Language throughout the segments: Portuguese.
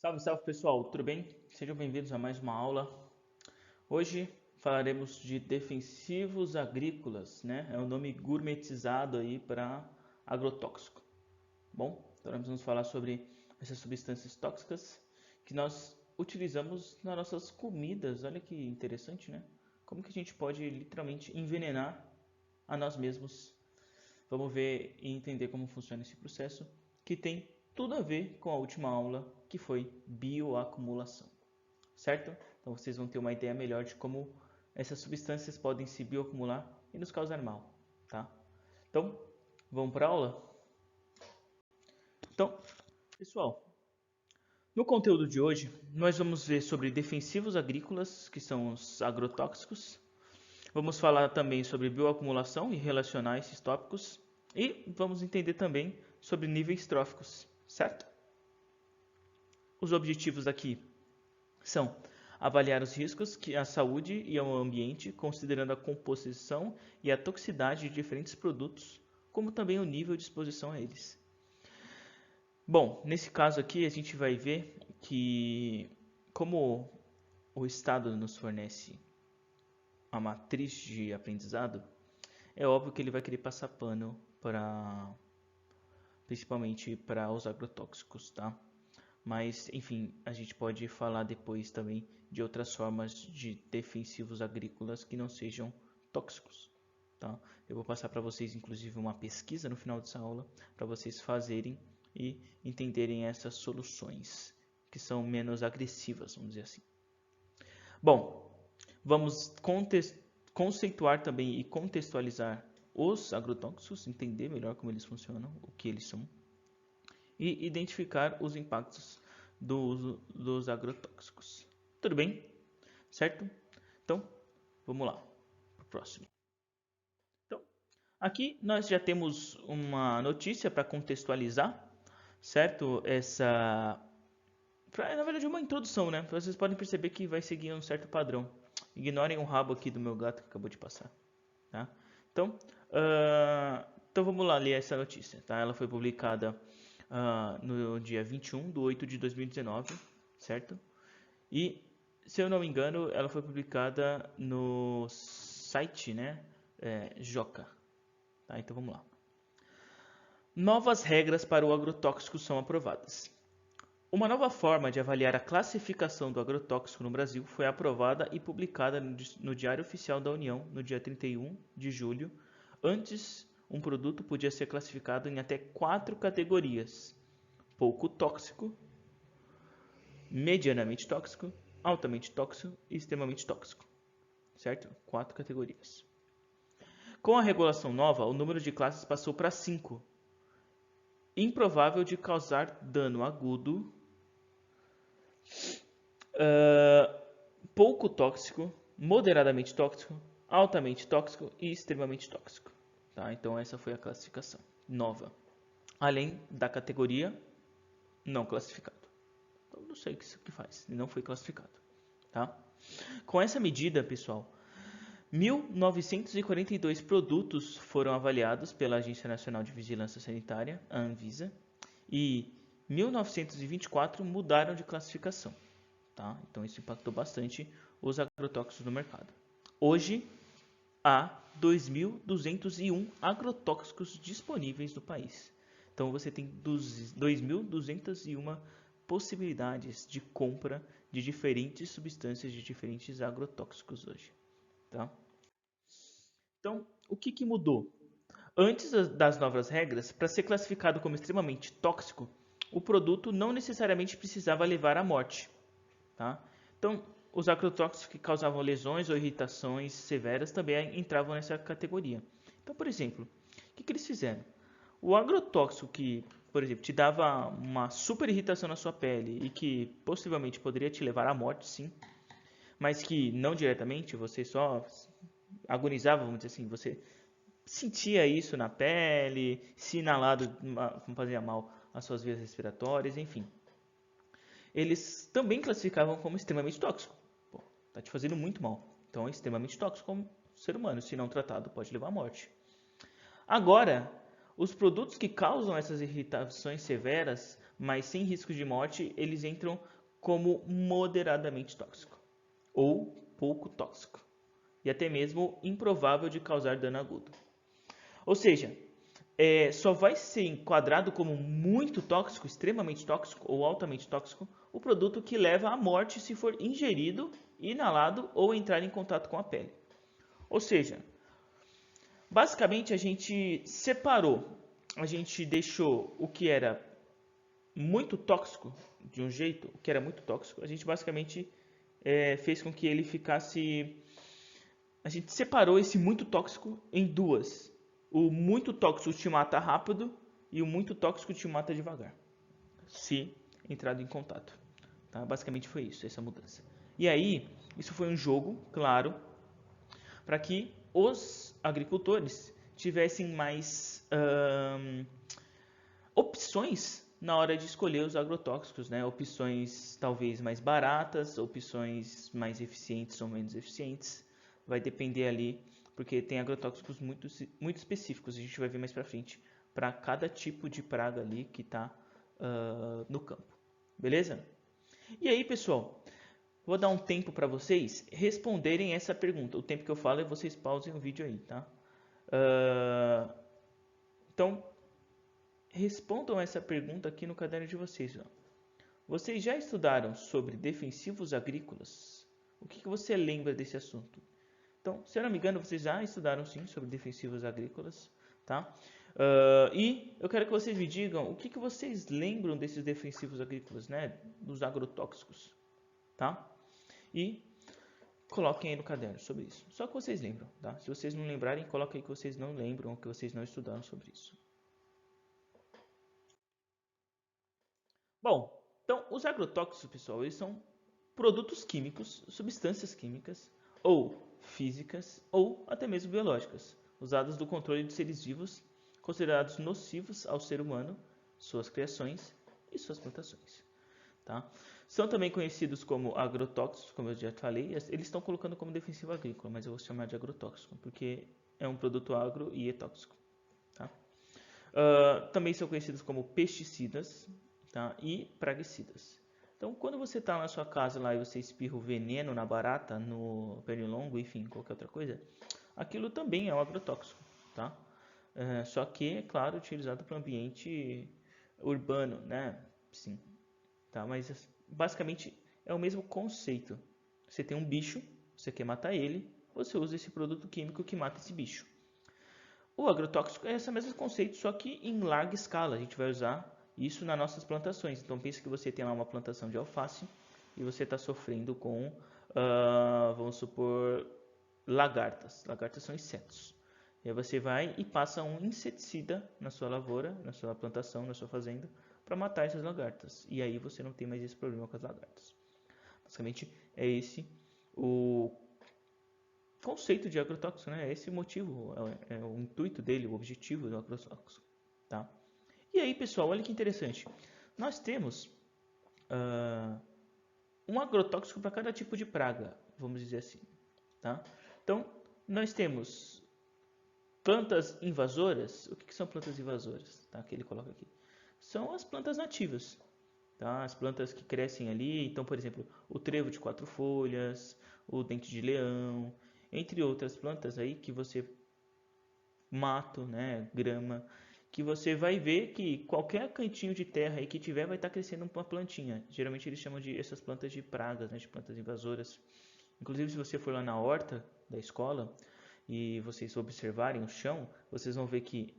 Salve, salve pessoal, tudo bem? Sejam bem-vindos a mais uma aula. Hoje falaremos de defensivos agrícolas, né? É um nome gourmetizado aí para agrotóxico. Bom, então nós vamos falar sobre essas substâncias tóxicas que nós utilizamos nas nossas comidas. Olha que interessante, né? Como que a gente pode literalmente envenenar a nós mesmos. Vamos ver e entender como funciona esse processo, que tem tudo a ver com a última aula, que foi bioacumulação, certo? Então vocês vão ter uma ideia melhor de como essas substâncias podem se bioacumular e nos causar mal, tá? Então, vamos para a aula? Então, pessoal, no conteúdo de hoje, nós vamos ver sobre defensivos agrícolas, que são os agrotóxicos. Vamos falar também sobre bioacumulação e relacionar esses tópicos. E vamos entender também sobre níveis tróficos, certo? Os objetivos aqui são avaliar os riscos que à saúde e ao ambiente, considerando a composição e a toxicidade de diferentes produtos, como também o nível de exposição a eles. Bom, nesse caso aqui a gente vai ver que como o Estado nos fornece a matriz de aprendizado, é óbvio que ele vai querer passar pano para principalmente para os agrotóxicos, tá? Mas, enfim, a gente pode falar depois também de outras formas de defensivos agrícolas que não sejam tóxicos, tá? Eu vou passar para vocês, inclusive, uma pesquisa no final dessa aula para vocês fazerem e entenderem essas soluções que são menos agressivas, vamos dizer assim. Bom, vamos conceituar também e contextualizar os agrotóxicos, entender melhor como eles funcionam, o que eles são, e identificar os impactos do uso dos agrotóxicos. Tudo bem? Certo? Então, vamos lá para o próximo. Então, aqui nós já temos uma notícia para contextualizar, certo? Na verdade, uma introdução, né? Vocês podem perceber que vai seguir um certo padrão. Ignorem o rabo aqui do meu gato que acabou de passar, tá? Então, então vamos lá ler essa notícia, tá? Ela foi publicada no dia 21/8/2019, certo? E, se eu não me engano, ela foi publicada no site, né? Joca. Tá? Então vamos lá. Novas regras para o agrotóxico são aprovadas. Uma nova forma de avaliar a classificação do agrotóxico no Brasil foi aprovada e publicada no Diário Oficial da União no dia 31 de julho. Antes, um produto podia ser classificado em até 4 categorias: pouco tóxico, medianamente tóxico, altamente tóxico e extremamente tóxico. Certo? 4 categorias. Com a regulação nova, o número de classes passou para 5. Improvável de causar dano agudo, pouco tóxico, moderadamente tóxico, altamente tóxico e extremamente tóxico. Tá? Então essa foi a classificação nova. Além da categoria não classificado. Então não sei o que isso que faz, não foi classificado. Tá? Com essa medida, pessoal, 1.942 produtos foram avaliados pela Agência Nacional de Vigilância Sanitária, a Anvisa, e 1.924 mudaram de classificação. Tá? Então isso impactou bastante os agrotóxicos no mercado. Hoje há 2.201 agrotóxicos disponíveis no país. Então você tem 2.201 possibilidades de compra de diferentes substâncias de diferentes agrotóxicos hoje. Tá? Então, o que mudou? Antes das novas regras, para ser classificado como extremamente tóxico, o produto não necessariamente precisava levar à morte. Tá? Então, os agrotóxicos que causavam lesões ou irritações severas também entravam nessa categoria. Então, por exemplo, o que eles fizeram? O agrotóxico que, por exemplo, te dava uma super irritação na sua pele e que possivelmente poderia te levar à morte, sim, mas que não diretamente, você só agonizava, vamos dizer assim, você sentia isso na pele, se inalado fazia mal às suas vias respiratórias, enfim. Eles também classificavam como extremamente tóxico. Pô, tá te fazendo muito mal. Então é extremamente tóxico como ser humano. Se não tratado, pode levar à morte. Agora, os produtos que causam essas irritações severas mas sem risco de morte, eles entram como moderadamente tóxico ou pouco tóxico e até mesmo improvável de causar dano agudo. Ou seja, só vai ser enquadrado como muito tóxico, extremamente tóxico ou altamente tóxico o produto que leva à morte se for ingerido, inalado ou entrar em contato com a pele. Ou seja, basicamente a gente separou, a gente deixou o que era muito tóxico de um jeito, o que era muito tóxico, a gente basicamente fez com que ele ficasse... A gente separou esse muito tóxico em duas. O muito tóxico te mata rápido e o muito tóxico te mata devagar, se entrado em contato. Tá? Basicamente foi isso, essa mudança. E aí, isso foi um jogo, claro, para que os agricultores tivessem mais opções na hora de escolher os agrotóxicos, né? Opções talvez mais baratas, opções mais eficientes ou menos eficientes. Vai depender ali, porque tem agrotóxicos muito específicos, a gente vai ver mais para frente, para cada tipo de praga ali que está no campo. Beleza? E aí, pessoal, vou dar um tempo para vocês responderem essa pergunta. O tempo que eu falo é vocês pausem o vídeo aí, tá? Então, respondam essa pergunta aqui no caderno de vocês. Ó. Vocês já estudaram sobre defensivos agrícolas? O que você lembra desse assunto? Então, se eu não me engano, vocês já estudaram sim sobre defensivos agrícolas, tá? E eu quero que vocês me digam o que vocês lembram desses defensivos agrícolas, né? Dos agrotóxicos, tá? E coloquem aí no caderno sobre isso. Só que vocês lembram, tá? Se vocês não lembrarem, coloquem aí que vocês não lembram ou que vocês não estudaram sobre isso. Bom, então os agrotóxicos, pessoal, eles são produtos químicos, substâncias químicas ou físicas ou até mesmo biológicas, usados no controle de seres vivos, considerados nocivos ao ser humano, suas criações e suas plantações. Tá? São também conhecidos como agrotóxicos, como eu já falei, eles estão colocando como defensivo agrícola, mas eu vou chamar de agrotóxico, porque é um produto agro e é tóxico. Tá? Também são conhecidos como pesticidas, tá? E praguicidas. Então, quando você está na sua casa lá e você espirra o veneno na barata, no pernilongo, enfim, qualquer outra coisa, aquilo também é um agrotóxico, tá? Só que, é claro, utilizado para o ambiente urbano, né? Sim, tá? Mas basicamente é o mesmo conceito. Você tem um bicho, você quer matar ele, você usa esse produto químico que mata esse bicho. O agrotóxico é esse mesmo conceito, só que em larga escala. A gente vai usar isso nas nossas plantações. Então pense que você tem lá uma plantação de alface e você está sofrendo com, vamos supor, lagartas. Lagartas são insetos. E aí você vai e passa um inseticida na sua lavoura, na sua plantação, na sua fazenda, para matar essas lagartas. E aí você não tem mais esse problema com as lagartas. Basicamente é esse o conceito de agrotóxico, né? Esse o motivo, é o intuito dele, o objetivo do agrotóxico, tá? E aí, pessoal, olha que interessante. Nós temos um agrotóxico para cada tipo de praga, vamos dizer assim, tá? Então, nós temos plantas invasoras. O que são plantas invasoras? Tá? Que ele coloca aqui. São as plantas nativas, tá? As plantas que crescem ali. Então, por exemplo, o trevo de 4 folhas, o dente de leão, entre outras plantas aí que você mato, né, grama, que você vai ver que qualquer cantinho de terra aí que tiver vai estar crescendo uma plantinha. Geralmente eles chamam de essas plantas de pragas, né, de plantas invasoras. Inclusive, se você for lá na horta da escola e vocês observarem o chão, vocês vão ver que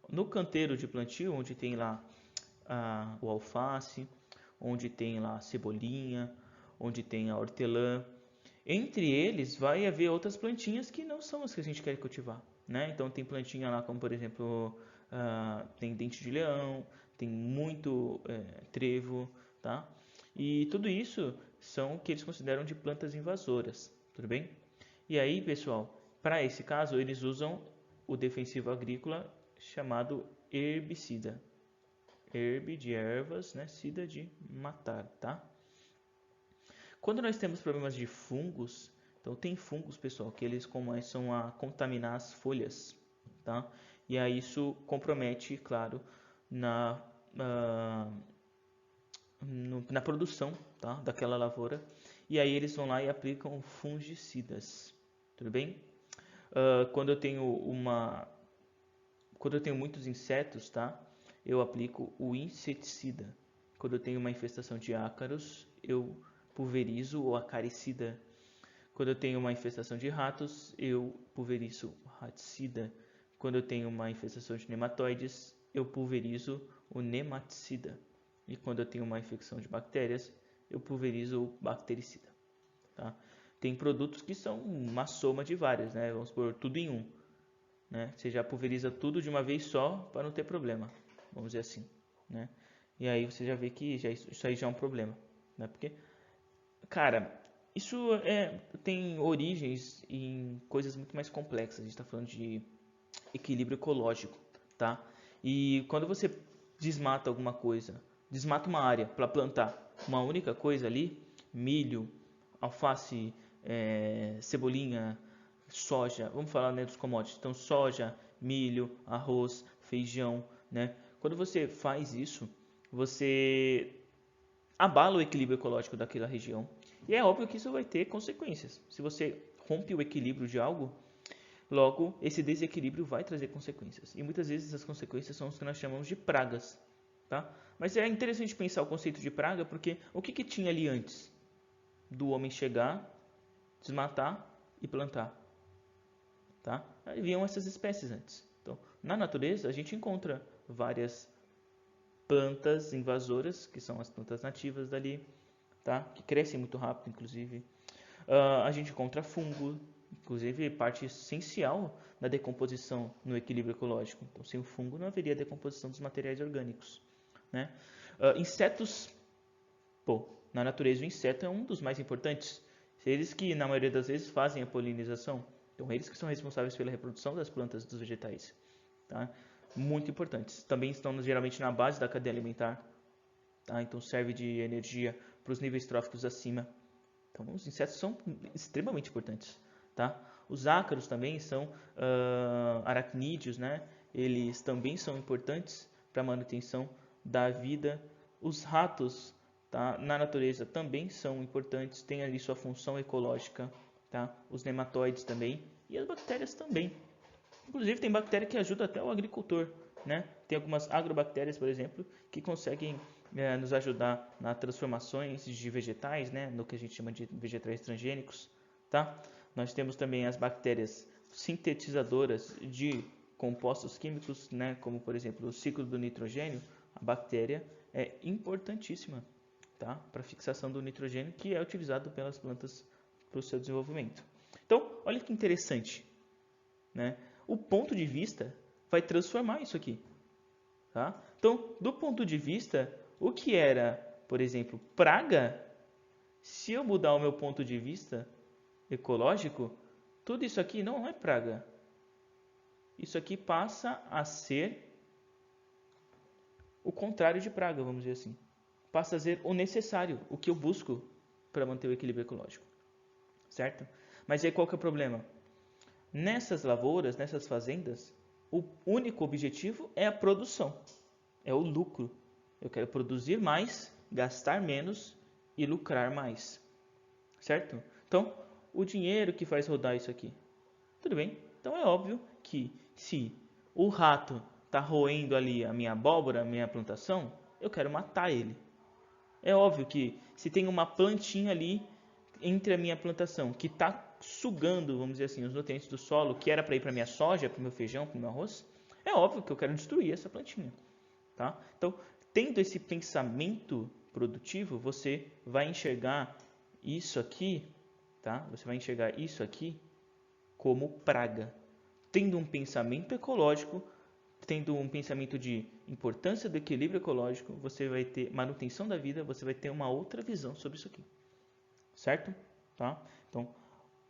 no canteiro de plantio, onde tem lá o alface, onde tem lá a cebolinha, onde tem a hortelã, entre eles vai haver outras plantinhas que não são as que a gente quer cultivar, né? Então tem plantinha lá como, por exemplo, tem dente de leão, tem muito trevo, tá? E tudo isso são o que eles consideram de plantas invasoras, tudo bem? E aí, pessoal, para esse caso, eles usam o defensivo agrícola chamado herbicida. Herb de ervas, né? Cida de matar, tá? Quando nós temos problemas de fungos, então tem fungos, pessoal, que eles começam a contaminar as folhas, tá? E aí isso compromete, claro, na na produção, tá, daquela lavoura, e aí eles vão lá e aplicam fungicidas, tudo bem? Quando eu tenho muitos insetos, tá, eu aplico o inseticida. Quando eu tenho uma infestação de ácaros, eu pulverizo o acaricida. Quando eu tenho uma infestação de ratos, eu pulverizo raticida. Quando eu tenho uma infestação de nematóides, eu pulverizo o nematicida. E quando eu tenho uma infecção de bactérias, eu pulverizo o bactericida. Tá? Tem produtos que são uma soma de vários, né? Vamos pôr tudo em um. Né? Você já pulveriza tudo de uma vez só para não ter problema, vamos dizer assim. Né? E aí você já vê que isso aí já é um problema. Né? Porque, cara, isso tem origens em coisas muito mais complexas. A gente está falando de equilíbrio ecológico, tá? E quando você desmata alguma coisa, desmata uma área para plantar uma única coisa ali, milho, alface, cebolinha, soja, vamos falar, né, dos commodities. Então, soja, milho, arroz, feijão, né? Quando você faz isso, você abala o equilíbrio ecológico daquela região. E é óbvio que isso vai ter consequências. Se você rompe o equilíbrio de algo, logo esse desequilíbrio vai trazer consequências. E muitas vezes as consequências são as que nós chamamos de pragas. Tá? Mas é interessante pensar o conceito de praga, porque o que tinha ali antes do homem chegar, desmatar e plantar? Tá? Haviam essas espécies antes. Então, na natureza, a gente encontra várias plantas invasoras, que são as plantas nativas dali, tá? Que crescem muito rápido, inclusive. A gente encontra fungo, inclusive parte essencial da decomposição no equilíbrio ecológico. Então, sem o fungo não haveria decomposição dos materiais orgânicos. Né? Insetos, na natureza o inseto é um dos mais importantes. Eles que, na maioria das vezes, fazem a polinização. Então, eles que são responsáveis pela reprodução das plantas e dos vegetais. Tá? Muito importantes. Também estão geralmente na base da cadeia alimentar. Tá? Então, serve de energia para os níveis tróficos acima. Então, os insetos são extremamente importantes. Tá? Os ácaros também são aracnídeos, né? Eles também são importantes para a manutenção da vida. Os ratos, tá, na natureza também são importantes, têm ali sua função ecológica. Tá? Os nematóides também e as bactérias também. Inclusive tem bactéria que ajuda até o agricultor. Né? Tem algumas agrobactérias, por exemplo, que conseguem nos ajudar nas transformações de vegetais, né? No que a gente chama de vegetais transgênicos. Tá? Nós temos também as bactérias sintetizadoras de compostos químicos, né? Como por exemplo o ciclo do nitrogênio. A bactéria é importantíssima, tá? Para a fixação do nitrogênio, que é utilizado pelas plantas para o seu desenvolvimento. Então, olha que interessante, né? O ponto de vista vai transformar isso aqui, tá? Então, do ponto de vista, o que era, por exemplo, praga, se eu mudar o meu ponto de vista ecológico, tudo isso aqui não é praga. Isso aqui passa a ser o contrário de praga, vamos dizer assim. Passa a ser o necessário, o que eu busco para manter o equilíbrio ecológico. Certo? Mas aí qual que é o problema? Nessas lavouras, nessas fazendas, o único objetivo é a produção, é o lucro. Eu quero produzir mais, gastar menos e lucrar mais. Certo? Então, o dinheiro que faz rodar isso aqui. Tudo bem? Então é óbvio que se o rato está roendo ali a minha abóbora, a minha plantação, eu quero matar ele. É óbvio que se tem uma plantinha ali entre a minha plantação que está sugando, vamos dizer assim, os nutrientes do solo, que era para ir para minha soja, para o meu feijão, para o meu arroz, é óbvio que eu quero destruir essa plantinha. Tá? Então, tendo esse pensamento produtivo, você vai enxergar isso aqui, tá? Você vai enxergar isso aqui como praga. Tendo um pensamento ecológico, tendo um pensamento de importância do equilíbrio ecológico, você vai ter manutenção da vida, você vai ter uma outra visão sobre isso aqui. Certo? Tá? Então,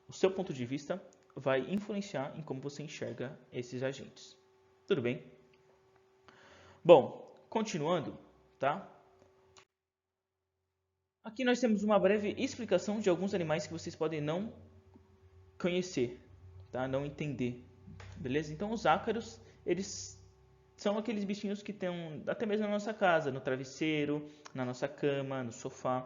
o seu ponto de vista vai influenciar em como você enxerga esses agentes. Tudo bem? Bom, continuando, tá? Aqui nós temos uma breve explicação de alguns animais que vocês podem não conhecer, tá? Não entender. Beleza? Então, os ácaros, eles são aqueles bichinhos que estão até mesmo na nossa casa, no travesseiro, na nossa cama, no sofá.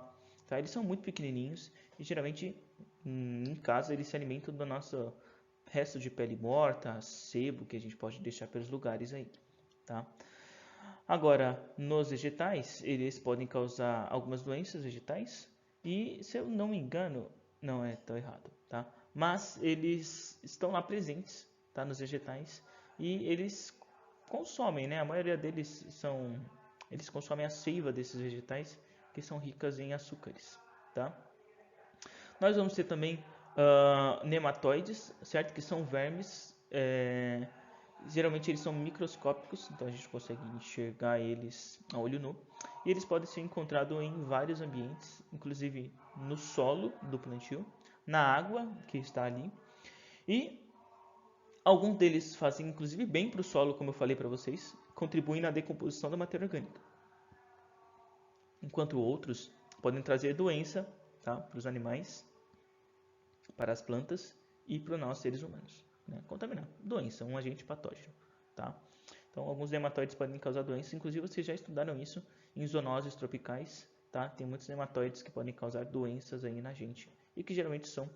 Tá? Eles são muito pequenininhos e geralmente em casa eles se alimentam do nosso resto de pele morta, sebo que a gente pode deixar pelos lugares aí. Tá? Agora, nos vegetais, eles podem causar algumas doenças vegetais e, se eu não me engano, não é tão errado, tá? Mas eles estão lá presentes, tá, nos vegetais e eles consomem, né? A maioria deles eles consomem a seiva desses vegetais que são ricas em açúcares, tá? Nós vamos ter também nematóides, certo? Que são vermes. Geralmente eles são microscópicos, então a gente consegue enxergar eles a olho nu. E eles podem ser encontrados em vários ambientes, inclusive no solo do plantio, na água que está ali. E alguns deles fazem inclusive bem para o solo, como eu falei para vocês, contribuem na decomposição da matéria orgânica. Enquanto outros podem trazer doença, tá, para os animais, para as plantas e para nós seres humanos. Né? Contaminar, doença, um agente patógeno. Tá? Então, alguns nematóides podem causar doença, inclusive vocês já estudaram isso em zoonoses tropicais. Tá? Tem muitos nematóides que podem causar doenças aí na gente e que geralmente são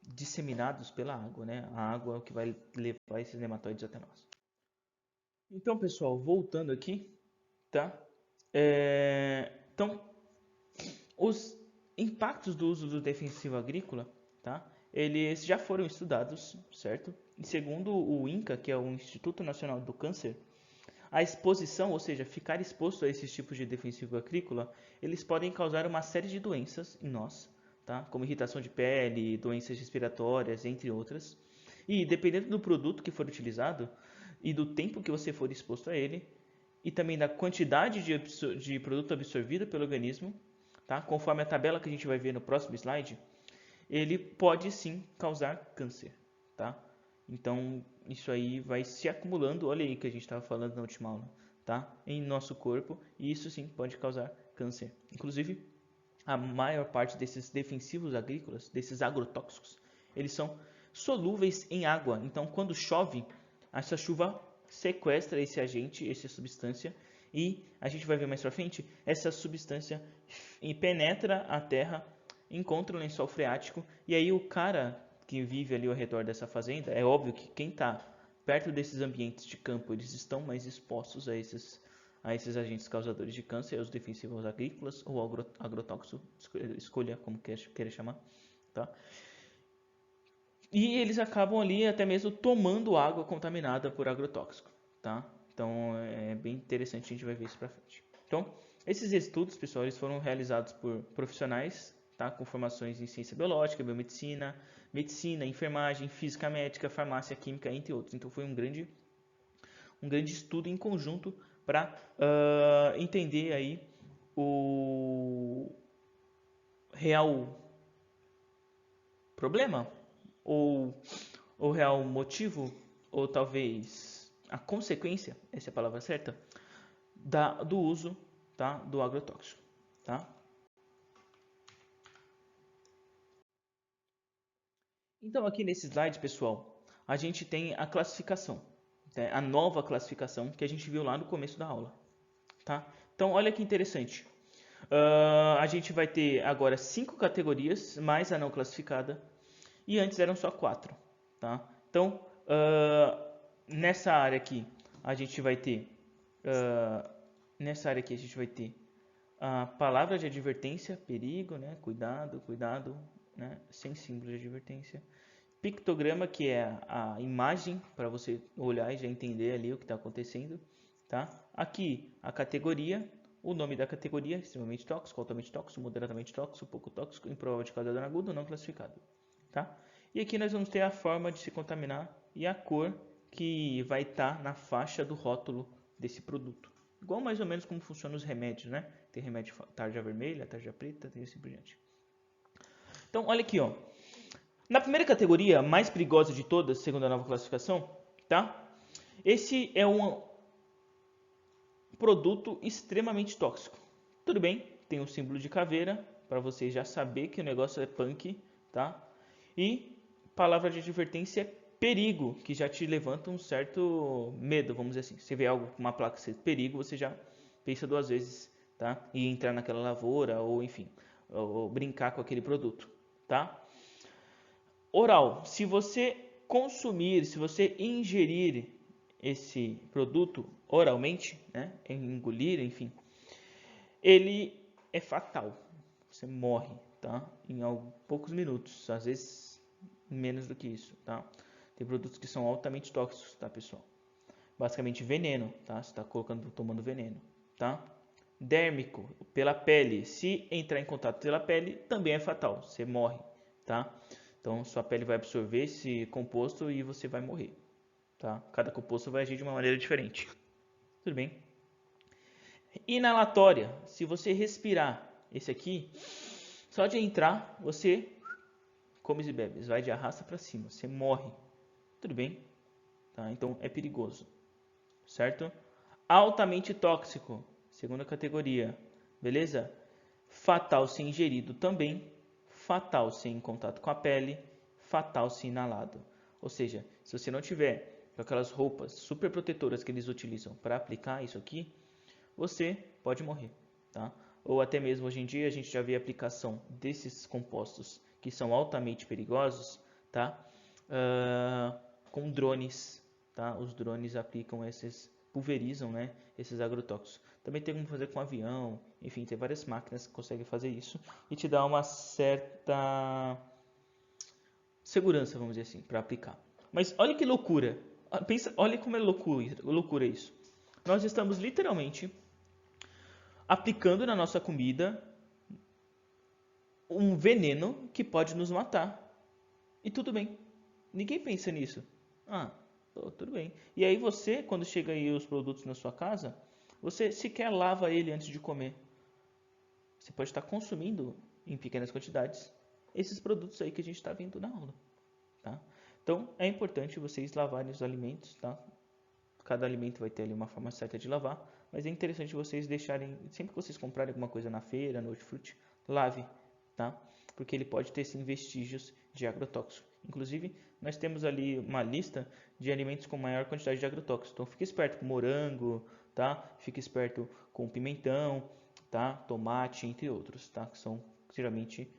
disseminados pela água. Né? A água é o que vai levar esses nematóides até nós. Então, pessoal, voltando aqui, tá? Então, os impactos do uso do defensivo agrícola, tá? Eles já foram estudados, certo? E segundo o INCA, que é o Instituto Nacional do Câncer, a exposição, ou seja, ficar exposto a esses tipos de defensivo agrícola, eles podem causar uma série de doenças em nós, tá? Como irritação de pele, doenças respiratórias, entre outras. E dependendo do produto que for utilizado e do tempo que você for exposto a ele, e também da quantidade de produto absorvido pelo organismo, tá? Conforme a tabela que a gente vai ver no próximo slide, ele pode sim causar câncer, tá? Então, isso aí vai se acumulando, olha aí que a gente estava falando na última aula, tá? Em nosso corpo, e isso sim pode causar câncer. Inclusive, a maior parte desses defensivos agrícolas, desses agrotóxicos, eles são solúveis em água. Então, quando chove, essa chuva sequestra esse agente, essa substância, e a gente vai ver mais pra frente, essa substância penetra a terra, encontra o lençol freático, e aí o cara que vive ali ao redor dessa fazenda, é óbvio que quem está perto desses ambientes de campo, eles estão mais expostos a esses agentes causadores de câncer, os defensivos agrícolas ou agrotóxico, escolha como queira chamar, tá? E eles acabam ali até mesmo tomando água contaminada por agrotóxico, tá? Então é bem interessante, a gente vai ver isso pra frente. Então, esses estudos, pessoal, eles foram realizados por profissionais, tá? Com formações em ciência biológica, biomedicina, medicina, enfermagem, física médica, farmácia, química, entre outros. Então foi um grande estudo em conjunto para entender aí o real problema ou o real motivo, ou talvez a consequência, essa é a palavra certa, do uso, tá, do agrotóxico. Tá? Então aqui nesse slide, pessoal, a gente tem a classificação, né, a nova classificação que a gente viu lá no começo da aula. Tá? Então olha que interessante. A gente vai ter agora 5 categorias, mais a não classificada, e antes eram só 4. Tá? Então, nessa área aqui, a gente vai ter a palavra de advertência, perigo, né? Cuidado, cuidado, né? Sem símbolo de advertência. Pictograma, que é a imagem para você olhar e já entender ali o que está acontecendo. Tá? Aqui a categoria, o nome da categoria, extremamente tóxico, altamente tóxico, moderadamente tóxico, pouco tóxico, improvável de causar dano agudo, não classificado. Tá? E aqui nós vamos ter a forma de se contaminar e a cor que vai estar na faixa do rótulo desse produto. Igual mais ou menos como funcionam os remédios, né? Tem remédio tarja vermelha, tarja preta, tem assim por diante. Então, olha aqui, ó. Na primeira categoria, mais perigosa de todas, segundo a nova classificação, tá? Esse é um produto extremamente tóxico. Tudo bem, tem um símbolo de caveira, para vocês já saber que o negócio é punk, tá? E palavra de advertência é perigo, que já te levanta um certo medo, vamos dizer assim. Se vê algo com uma placa de perigo, você já pensa duas vezes, tá? E entrar naquela lavoura, ou enfim, ou brincar com aquele produto, tá? Oral, se você consumir, se você ingerir esse produto oralmente, né, engolir, enfim, ele é fatal. Você morre, tá? Em poucos minutos, às vezes menos do que isso, tá? Tem produtos que são altamente tóxicos, tá, pessoal? Basicamente veneno, tá? Você está tomando veneno, tá? Dérmico, pela pele. Se entrar em contato pela pele, também é fatal. Você morre, tá? Então, sua pele vai absorver esse composto e você vai morrer, tá? Cada composto vai agir de uma maneira diferente. Tudo bem? Inalatória. Se você respirar esse aqui, só de entrar, você come e bebe. Vai de arrasta para cima. Você morre. Tudo bem? Tá? Então, é perigoso. Certo? Altamente tóxico. Segunda categoria. Beleza? Fatal se ingerido também. Fatal se em contato com a pele. Fatal se inalado. Ou seja, se você não tiver aquelas roupas super protetoras que eles utilizam para aplicar isso aqui, você pode morrer, tá? Ou até mesmo hoje em dia a gente já vê a aplicação desses compostos que são altamente perigosos, tá? Com drones, tá? Os drones aplicam pulverizam, né, esses agrotóxicos. Também tem como fazer com avião, enfim, tem várias máquinas que conseguem fazer isso e te dá uma certa segurança, vamos dizer assim, para aplicar. Mas olha que loucura, pensa, olha como é loucura isso. Nós estamos literalmente aplicando na nossa comida um veneno que pode nos matar. E tudo bem. Ninguém pensa nisso. Ah, tudo bem. E aí você, quando chega aí os produtos na sua casa, você sequer lava ele antes de comer. Você pode estar consumindo em pequenas quantidades esses produtos aí que a gente está vendo na aula, tá? Então é importante vocês lavarem os alimentos, tá? Cada alimento vai ter ali uma forma certa de lavar, mas é interessante vocês deixarem, sempre que vocês comprarem alguma coisa na feira, no hortifruti, lave, tá? Porque ele pode ter sim vestígios de agrotóxico. Inclusive, nós temos ali uma lista de alimentos com maior quantidade de agrotóxicos. Então, fique esperto com morango, tá? Fique esperto com pimentão, tá? Tomate, entre outros, tá? Que são geralmente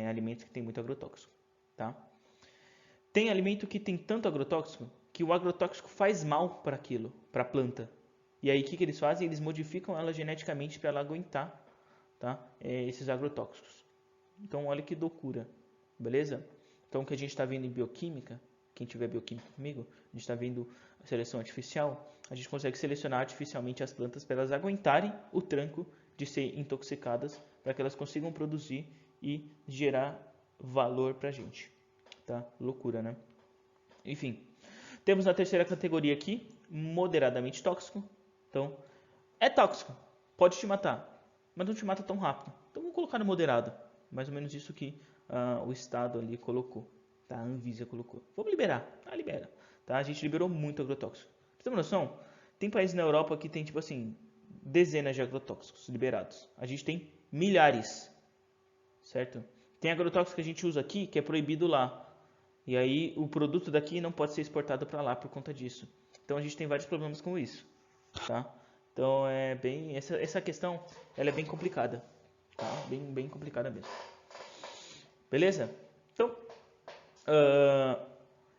alimentos que têm muito agrotóxico, tá? Tem alimento que tem tanto agrotóxico que o agrotóxico faz mal para aquilo, para a planta. E aí o que eles fazem? Eles modificam ela geneticamente para ela aguentar, tá? Esses agrotóxicos. Então olha que loucura, beleza? Então o que a gente está vendo em bioquímica, quem tiver bioquímica comigo, a gente está vendo a seleção artificial, a gente consegue selecionar artificialmente as plantas para elas aguentarem o tranco de ser intoxicadas, para que elas consigam produzir e gerar valor para a gente. Tá? Loucura, né? Enfim, temos na terceira categoria aqui, moderadamente tóxico. Então, é tóxico, pode te matar, mas não te mata tão rápido. Então, vamos colocar no moderado. Mais ou menos isso que o Estado ali colocou, tá? A Anvisa colocou. Vamos liberar, libera. Tá? A gente liberou muito agrotóxico. Pra você ter uma noção, tem países na Europa que tem, tipo assim, dezenas de agrotóxicos liberados. A gente tem milhares, certo? Tem agrotóxico que a gente usa aqui que é proibido lá. E aí o produto daqui não pode ser exportado para lá por conta disso. Então a gente tem vários problemas com isso, tá? Então é bem essa questão, ela é bem complicada, tá? Bem complicada mesmo. Beleza? Então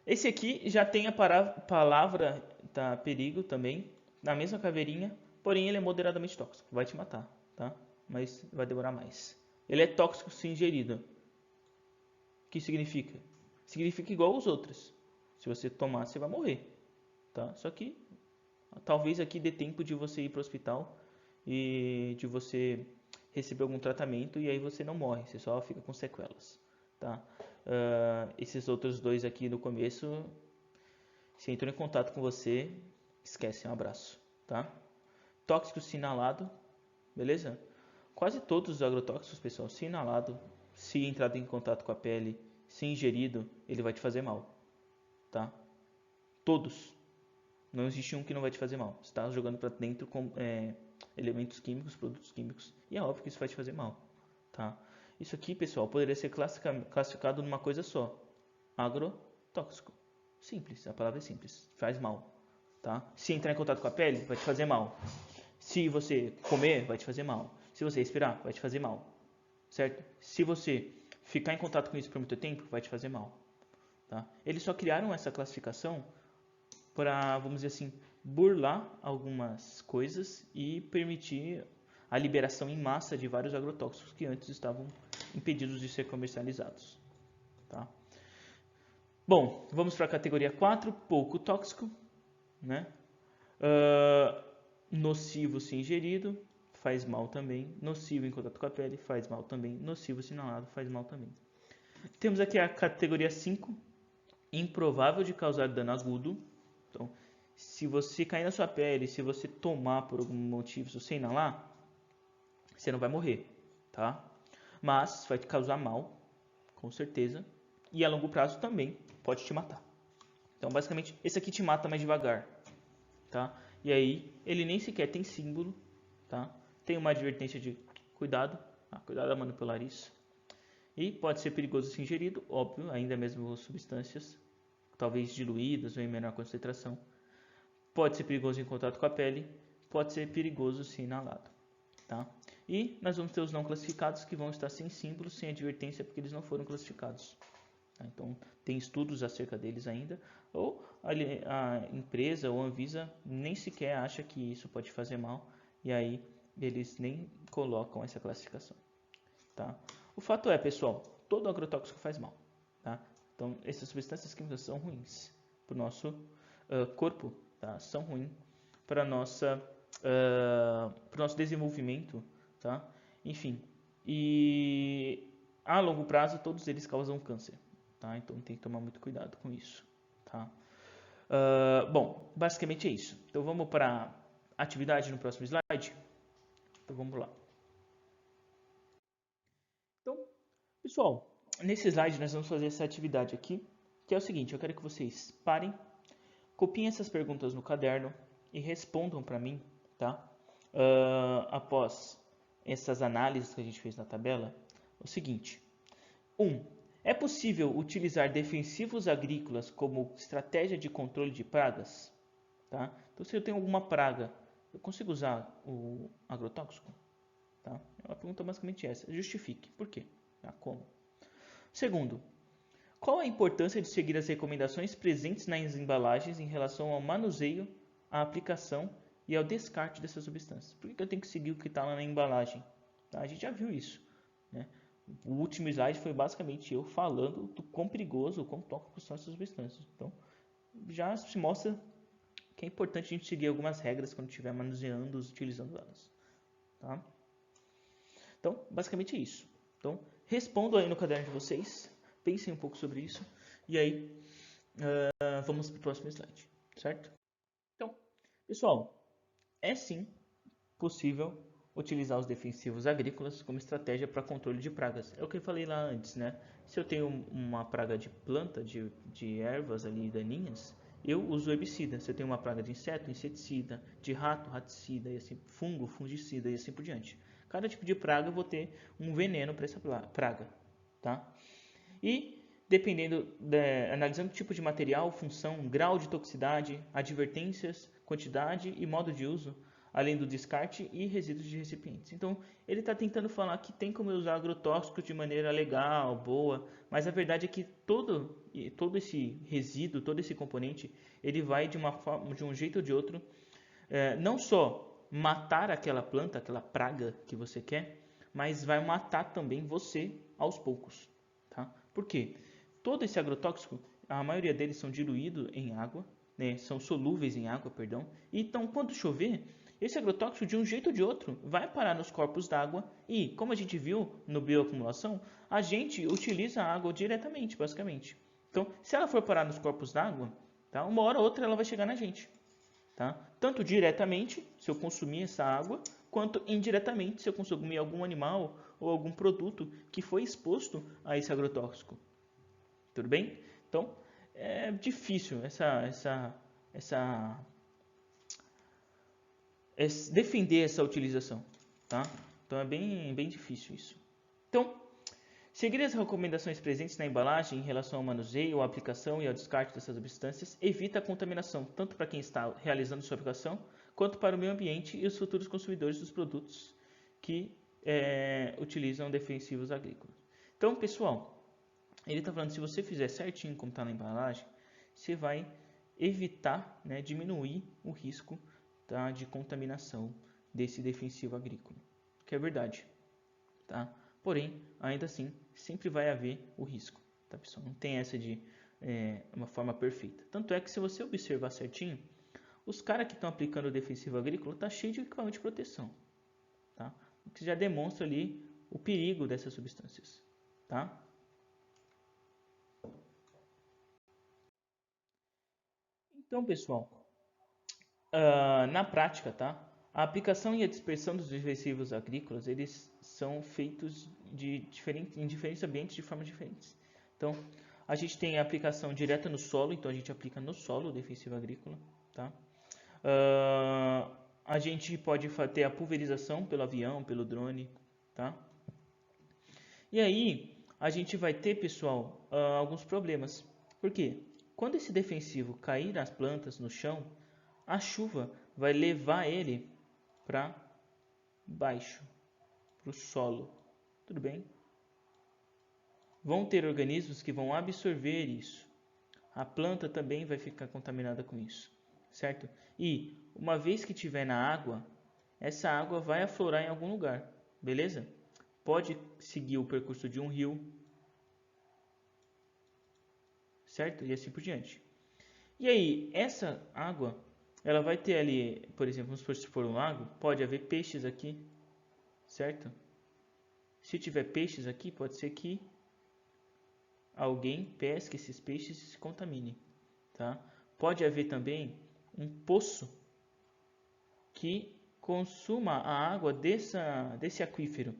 esse aqui já tem a palavra tá, perigo também na mesma caveirinha, porém ele é moderadamente tóxico, vai te matar, tá? Mas vai demorar mais. Ele é tóxico se ingerido. O que significa? Significa igual aos outros. Se você tomar, você vai morrer, tá? Só que talvez aqui dê tempo de você ir para o hospital e de você receber algum tratamento e aí você não morre, você só fica com sequelas, tá? Esses outros dois aqui no começo, se entrou em contato com você, esquece, um abraço, tá? Tóxico se inalado, beleza? Quase todos os agrotóxicos, pessoal, se inalado, se entrado em contato com a pele, se ingerido, ele vai te fazer mal, tá? Todos. Não existe um que não vai te fazer mal. Você está jogando para dentro com elementos químicos, produtos químicos, e é óbvio que isso vai te fazer mal, tá? Isso aqui, pessoal, poderia ser classificado numa coisa só, agrotóxico. Simples, a palavra é simples, faz mal, tá? Se entrar em contato com a pele, vai te fazer mal. Se você comer, vai te fazer mal. Se você respirar, vai te fazer mal, certo? Se você ficar em contato com isso por muito tempo, vai te fazer mal, tá? Eles só criaram essa classificação para, vamos dizer assim, burlar algumas coisas e permitir a liberação em massa de vários agrotóxicos que antes estavam impedidos de ser comercializados, tá? Bom, vamos para a categoria 4, pouco tóxico, né? Nocivo se ingerido, faz mal também. Nocivo em contato com a pele, faz mal também. Nocivo se inalado, faz mal também. Temos aqui a categoria 5, improvável de causar dano agudo. Então, se você cair na sua pele, se você tomar por algum motivo, se você inalar, você não vai morrer, tá? Mas vai te causar mal, com certeza. E a longo prazo também pode te matar. Então, basicamente, esse aqui te mata mais devagar, tá? E aí, ele nem sequer tem símbolo, tá? Tem uma advertência de cuidado, cuidado a manipular isso. E pode ser perigoso se ingerido, óbvio, ainda mesmo substâncias, talvez diluídas ou em menor concentração. Pode ser perigoso em contato com a pele, pode ser perigoso se inalado, tá? E nós vamos ter os não classificados que vão estar sem símbolo, sem advertência, porque eles não foram classificados. Tá? Então, tem estudos acerca deles ainda, ou a empresa ou a Anvisa nem sequer acha que isso pode fazer mal, e aí eles nem colocam essa classificação. Tá? O fato é, pessoal, todo agrotóxico faz mal. Tá? Então, essas substâncias químicas são ruins para o nosso corpo, tá? São ruins para o nosso desenvolvimento, tá? Enfim, e a longo prazo todos eles causam câncer, tá? Então tem que tomar muito cuidado com isso, tá? Bom, basicamente é isso. Então vamos para a atividade no próximo slide. Então vamos lá. Então, pessoal, nesse slide nós vamos fazer essa atividade aqui, que é o seguinte: eu quero que vocês parem, copiem essas perguntas no caderno e respondam para mim, tá? Após essas análises que a gente fez na tabela, o seguinte: 1. É possível utilizar defensivos agrícolas como estratégia de controle de pragas? Tá? Então, se eu tenho alguma praga, eu consigo usar o agrotóxico? Tá? A pergunta é basicamente essa. Justifique. Por quê? Tá? Como? Segundo, qual a importância de seguir as recomendações presentes nas embalagens em relação ao manuseio, à aplicação e ao descarte dessas substâncias? Por que eu tenho que seguir o que está lá na embalagem? Tá? A gente já viu isso, né? O último slide foi basicamente eu falando do quão perigoso, o quão tóxico são essas substâncias. Então, já se mostra que é importante a gente seguir algumas regras quando estiver manuseando, utilizando elas. Tá? Então, basicamente é isso. Então, respondam aí no caderno de vocês, pensem um pouco sobre isso, e aí vamos para o próximo slide, certo? Então, pessoal, é sim possível utilizar os defensivos agrícolas como estratégia para controle de pragas. É o que eu falei lá antes, né? Se eu tenho uma praga de planta, de ervas ali daninhas, eu uso herbicida. Se eu tenho uma praga de inseto, inseticida, de rato, raticida, e assim, fungo, fungicida e assim por diante. Cada tipo de praga eu vou ter um veneno para essa praga, tá? E dependendo, analisando o tipo de material, função, grau de toxicidade, advertências, quantidade e modo de uso, além do descarte e resíduos de recipientes. Então, ele está tentando falar que tem como usar agrotóxicos de maneira legal, boa, mas a verdade é que todo esse resíduo, todo esse componente, ele vai de uma forma, de um jeito ou de outro, não só matar aquela planta, aquela praga que você quer, mas vai matar também você aos poucos. Tá? Por quê? Todo esse agrotóxico, a maioria deles são diluídos em água, né? São solúveis em água, perdão. Então, quando chover, esse agrotóxico, de um jeito ou de outro, vai parar nos corpos d'água e, como a gente viu no bioacumulação, a gente utiliza a água diretamente, basicamente. Então, se ela for parar nos corpos d'água, tá? Uma hora ou outra ela vai chegar na gente. Tá? Tanto diretamente, se eu consumir essa água, quanto indiretamente, se eu consumir algum animal ou algum produto que foi exposto a esse agrotóxico. Tudo bem? Então, é difícil defender essa utilização. Tá? Então, é bem difícil isso. Então, Seguir as recomendações presentes na embalagem em relação ao manuseio, à aplicação e ao descarte dessas substâncias evita a contaminação, tanto para quem está realizando sua aplicação, quanto para o meio ambiente e os futuros consumidores dos produtos que utilizam defensivos agrícolas. Então, pessoal, ele está falando que se você fizer certinho como está na embalagem, você vai evitar, né, diminuir o risco, tá, de contaminação desse defensivo agrícola, que é verdade, tá? Porém, ainda assim, sempre vai haver o risco, tá, pessoal? Não tem essa de uma forma perfeita. Tanto é que se você observar certinho, os caras que estão aplicando o defensivo agrícola tá cheio de equipamento de proteção, tá? O que já demonstra ali o perigo dessas substâncias, tá? Então, pessoal, na prática, tá? A aplicação e a dispersão dos defensivos agrícolas, eles são feitos em diferentes ambientes de formas diferentes. Então, a gente tem a aplicação direta no solo, então a gente aplica no solo o defensivo agrícola, tá? A gente pode ter a pulverização pelo avião, pelo drone, tá? E aí, a gente vai ter, pessoal, alguns problemas. Por quê? Quando esse defensivo cair nas plantas, no chão, a chuva vai levar ele para baixo, para o solo. Tudo bem? Vão ter organismos que vão absorver isso. A planta também vai ficar contaminada com isso, certo? E uma vez que estiver na água, essa água vai aflorar em algum lugar, beleza? Pode seguir o percurso de um rio, certo? E assim por diante. E aí, essa água, ela vai ter ali, por exemplo, vamos supor, se for um lago, pode haver peixes aqui, certo? Se tiver peixes aqui, pode ser que alguém pesque esses peixes e se contamine, tá? Pode haver também um poço que consuma a água desse aquífero,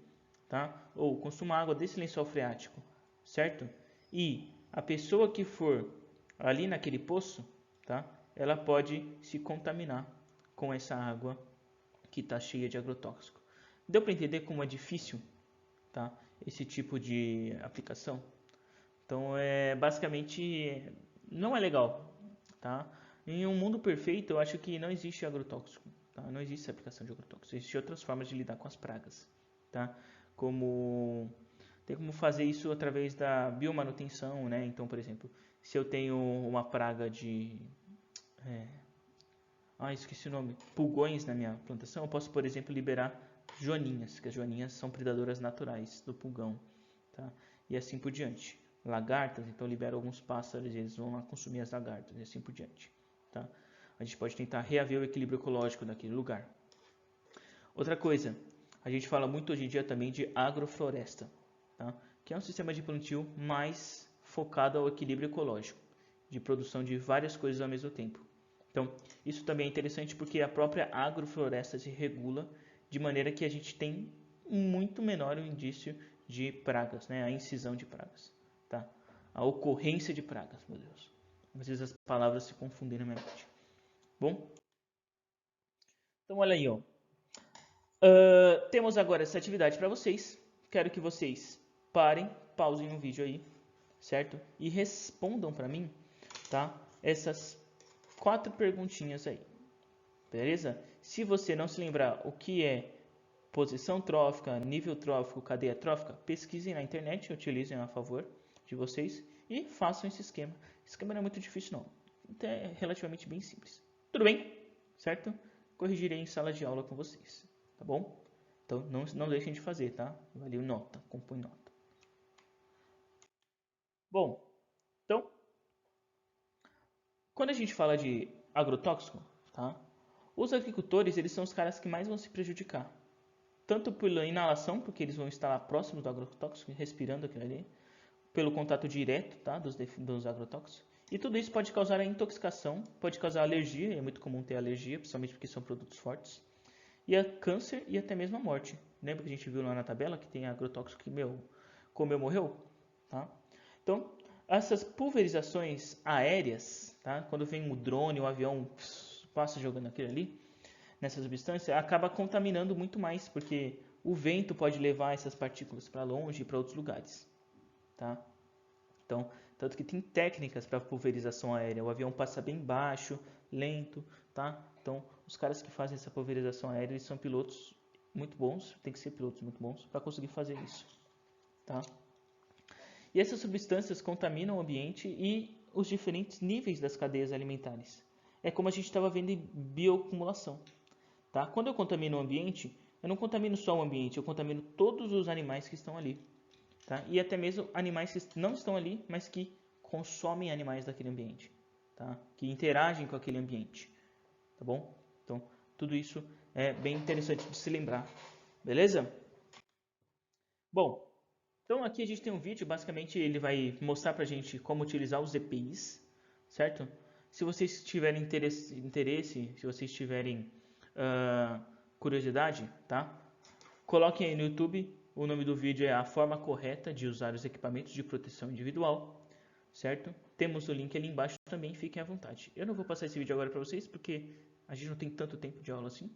tá? Ou consuma a água desse lençol freático, certo? E a pessoa que for ali naquele poço, tá? Ela pode se contaminar com essa água que está cheia de agrotóxico. Deu para entender como é difícil, tá? Esse tipo de aplicação? Então, basicamente, não é legal, tá? Em um mundo perfeito, eu acho que não existe agrotóxico, tá? Não existe aplicação de agrotóxico. Existem outras formas de lidar com as pragas, tá? Tem como fazer isso através da biomanutenção, né? Então, por exemplo, se eu tenho uma praga de... esqueci o nome. Pulgões na minha plantação, eu posso, por exemplo, liberar joaninhas, que as joaninhas são predadoras naturais do pulgão, tá? E assim por diante. Lagartas, então libero alguns pássaros e eles vão lá consumir as lagartas e assim por diante, tá? A gente pode tentar reaver o equilíbrio ecológico daquele lugar. Outra coisa, a gente fala muito hoje em dia também de agrofloresta, tá? Que é um sistema de plantio mais focado ao equilíbrio ecológico, de produção de várias coisas ao mesmo tempo. Então, isso também é interessante porque a própria agrofloresta se regula de maneira que a gente tem muito menor o indício de pragas, né? A incisão de pragas, tá? A ocorrência de pragas, meu Deus. Às vezes as palavras se confundem na minha mente. Bom, então olha aí, ó. Temos agora essa atividade para vocês. Quero que vocês parem, pausem o vídeo aí, certo? E respondam para mim, tá? Essas 4 perguntinhas aí, beleza? Se você não se lembrar o que é posição trófica, nível trófico, cadeia trófica, pesquisem na internet, utilizem a favor de vocês e façam esse esquema. Esse esquema não é muito difícil não, então é relativamente bem simples. Tudo bem? Certo? Corrigirei em sala de aula com vocês, tá bom? Então não deixem de fazer, tá? Valeu, nota, compõe nota. Bom, então, quando a gente fala de agrotóxico, tá? Os agricultores, eles são os caras que mais vão se prejudicar. Tanto pela inalação, porque eles vão estar lá próximos do agrotóxico, respirando aquilo ali, pelo contato direto, tá, dos agrotóxicos. E tudo isso pode causar a intoxicação, pode causar alergia, é muito comum ter alergia, principalmente porque são produtos fortes. E a câncer e até mesmo a morte. Lembra que a gente viu lá na tabela que tem agrotóxico que, comeu, morreu? Tá? Então, essas pulverizações aéreas, tá? Quando vem um drone, um avião, passa jogando aquilo ali, nessa substância, acaba contaminando muito mais, porque o vento pode levar essas partículas para longe e para outros lugares, tá? Então, tanto que tem técnicas para pulverização aérea. O avião passa bem baixo, lento, tá? Então, os caras que fazem essa pulverização aérea, eles são pilotos muito bons, tem que ser pilotos muito bons para conseguir fazer isso, tá? E essas substâncias contaminam o ambiente e os diferentes níveis das cadeias alimentares. É como a gente estava vendo em bioacumulação, tá? Quando eu contamino o ambiente, eu não contamino só o ambiente, eu contamino todos os animais que estão ali, tá? E até mesmo animais que não estão ali, mas que consomem animais daquele ambiente, tá? Que interagem com aquele ambiente, tá bom? Então, tudo isso é bem interessante de se lembrar, beleza? Bom, então aqui a gente tem um vídeo, basicamente ele vai mostrar pra gente como utilizar os EPIs, certo? Se vocês tiverem interesse, se vocês tiverem curiosidade, tá? Coloquem aí no YouTube, o nome do vídeo é A Forma Correta de Usar os Equipamentos de Proteção Individual, certo? Temos o link ali embaixo também, fiquem à vontade. Eu não vou passar esse vídeo agora para vocês, porque a gente não tem tanto tempo de aula assim.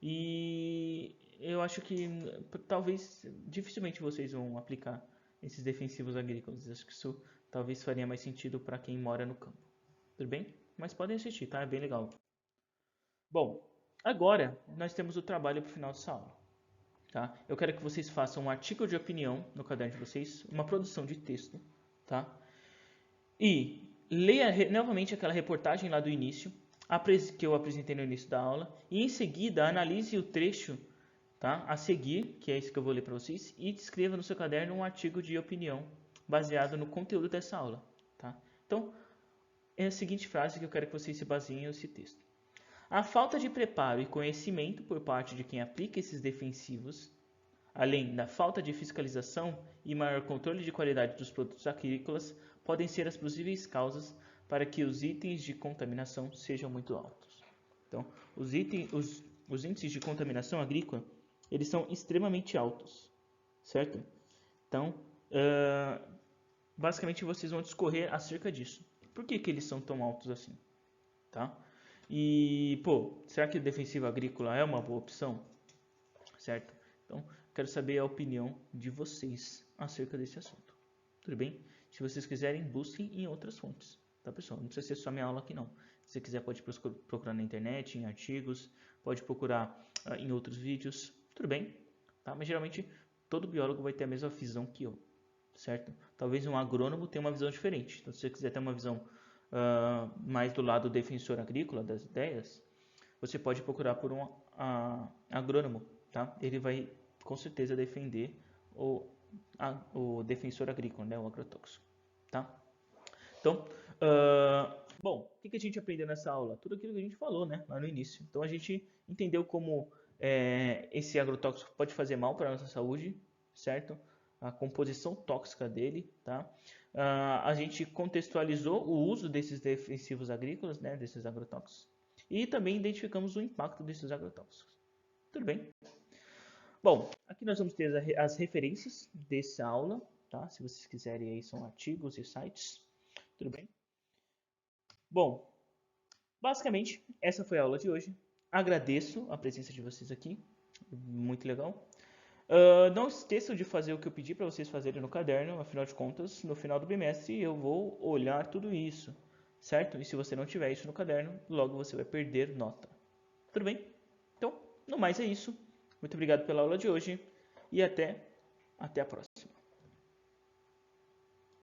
E eu acho que talvez, dificilmente vocês vão aplicar esses defensivos agrícolas. Acho que isso talvez faria mais sentido para quem mora no campo. Tudo bem? Mas podem assistir, tá? É bem legal. Bom, agora nós temos o trabalho para o final dessa aula. Tá? Eu quero que vocês façam um artigo de opinião no caderno de vocês, uma produção de texto, tá? E leia novamente aquela reportagem lá do início, que eu apresentei no início da aula, e em seguida analise o trecho, tá? A seguir, que é isso que eu vou ler para vocês, e escreva no seu caderno um artigo de opinião baseado no conteúdo dessa aula, tá? Então, é a seguinte frase que eu quero que vocês se baseiem nesse texto. A falta de preparo e conhecimento por parte de quem aplica esses defensivos, além da falta de fiscalização e maior controle de qualidade dos produtos agrícolas, podem ser as possíveis causas para que os itens de contaminação sejam muito altos. Então, os índices de contaminação agrícola, eles são extremamente altos, certo? Então, basicamente vocês vão discorrer acerca disso. Por que eles são tão altos assim? Tá? E, será que o defensivo agrícola é uma boa opção? Certo? Então, quero saber a opinião de vocês acerca desse assunto. Tudo bem? Se vocês quiserem, busquem em outras fontes, tá, pessoal? Não precisa ser só minha aula aqui, não. Se você quiser, pode procurar na internet, em artigos, pode procurar em outros vídeos, tudo bem? Tá? Mas, geralmente, todo biólogo vai ter a mesma visão que eu, certo? Talvez um agrônomo tenha uma visão diferente. Então, se você quiser ter uma visão mais do lado defensor agrícola das ideias, você pode procurar por um agrônomo, tá? Ele vai com certeza defender o defensor agrícola, né? O agrotóxico, tá? Então, bom, o que a gente aprendeu nessa aula? Tudo aquilo que a gente falou, né? Lá no início. Então, a gente entendeu como esse agrotóxico pode fazer mal para a nossa saúde, certo? A composição tóxica dele, tá? A gente contextualizou o uso desses defensivos agrícolas, né? Desses agrotóxicos. E também identificamos o impacto desses agrotóxicos. Tudo bem? Bom, aqui nós vamos ter as referências dessa aula, tá? Se vocês quiserem aí, são artigos e sites. Tudo bem? Bom, basicamente, essa foi a aula de hoje. Agradeço a presença de vocês aqui. Muito legal. Não esqueçam de fazer o que eu pedi para vocês fazerem no caderno. Afinal de contas, no final do bimestre eu vou olhar tudo isso, certo? E se você não tiver isso no caderno, logo você vai perder nota. Tudo bem? Então, no mais é isso. Muito obrigado pela aula de hoje e até a próxima.